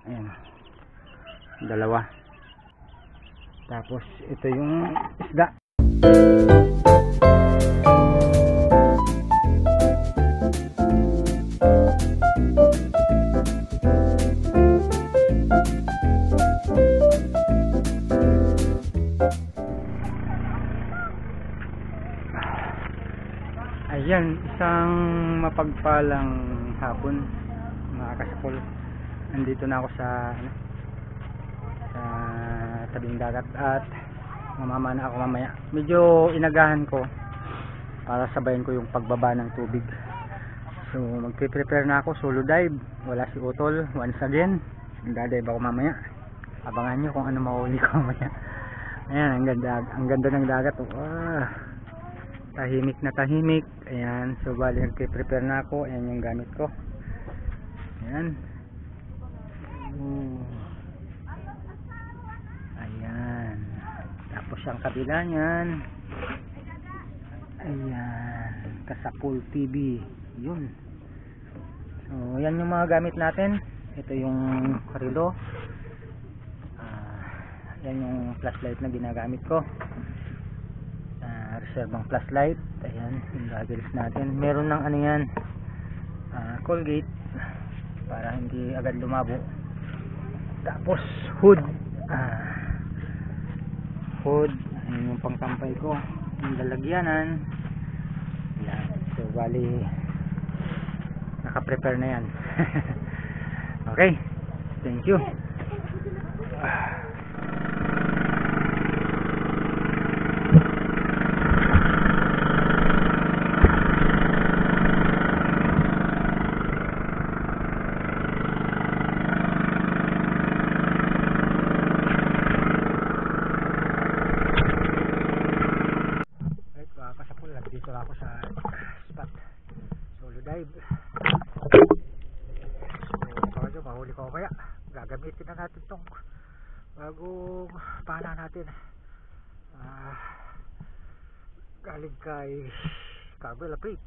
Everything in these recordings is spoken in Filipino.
Ayan, dalawa. Tapos ito yung isda. Ayan, isang mapagpalang hapon mga kasapol. Nandito na ako sa tabing dagat at mamama na ako mamaya. Medyo inagahan ko para sabayin ko yung pagbaba ng tubig. So magpe-prepare na ako, solo dive. Wala si Utol once again. Magdadive ako mamaya. Abangan nyo kung ano mahuli ko mamaya. Ayan, ang ganda ng dagat. Tahimik na tahimik. Ayan, so bali nagpe-prepare na ako. Ayan yung gamit ko. Ayan. Ayan. Tapos ang kabila niyan. Ayan, Kasapul TV. Yun. So yan yung mga gamit natin. Ito yung karilo. Yan yung flashlight na ginagamit ko. Reserve ng flashlight. Ayan yung goggles natin. Meron ng ano yan, Colgate para hindi agad lumabo. Tapos hood. Hood. Ayan yung pangkampay ko. Yung lalagyanan. Ayan. So bali naka-prepare na yan. Okay. Thank you. Dito ako sa spot solo dive. So mahuli ko kaya gagamitin na natin tong bagong pana natin, galing kay Carvel Aprit.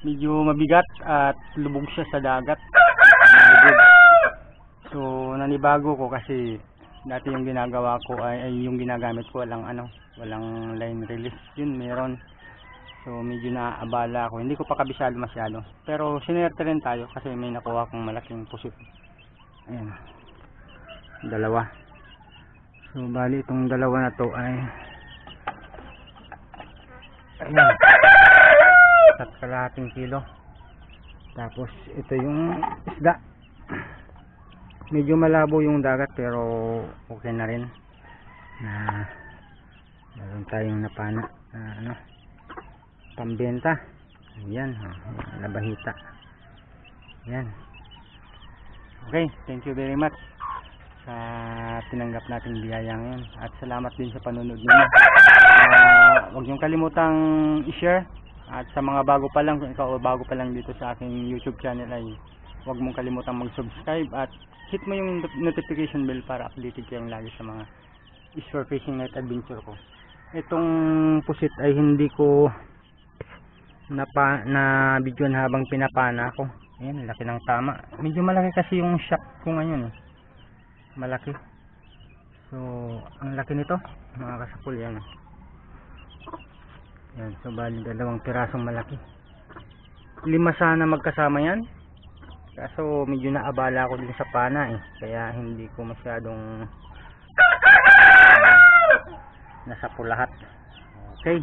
Medyo mabigat at lubog siya sa dagat. So nanibago ko kasi dati yung ginagawa ko ay yung ginagamit ko walang line release. Yun meron. So medyo naaabala ako. Hindi ko pa kabisado masyado. Pero sinerte rin tayo kasi may nakuha akong malaking pusit. Ayan. Dalawa. So bali itong dalawa na to ay Ayan. At kalahating kilo. Tapos ito yung isda. Medyo malabo yung dagat pero okay na rin. Na meron tayong napana na ano, pambenta. Ayan, nabahita. Ayan. Okay, thank you very much sa tinanggap nating biyaya ngayon. At salamat din sa panonood niyo. Huwag niyong kalimutang i-share. At sa mga bago pa lang, kung ikaw bago pa lang dito sa aking YouTube channel, ay huwag mong kalimutang mag-subscribe at hit mo yung notification bell para updated kayong lagi sa mga shore fishing night adventure ko. Itong pusit ay hindi ko na videoan habang pinapana ko. Ayan, laki ng tama. Medyo malaki kasi yung shock ko ngayon. Malaki. So, ang laki nito, mga kasapul yan. Yan, so bali 2 pirasong malaki. 5 sana magkasama yan. Kaso medyo naabala ako din sa pana kaya hindi ko masyadong nasapo lahat. Okay.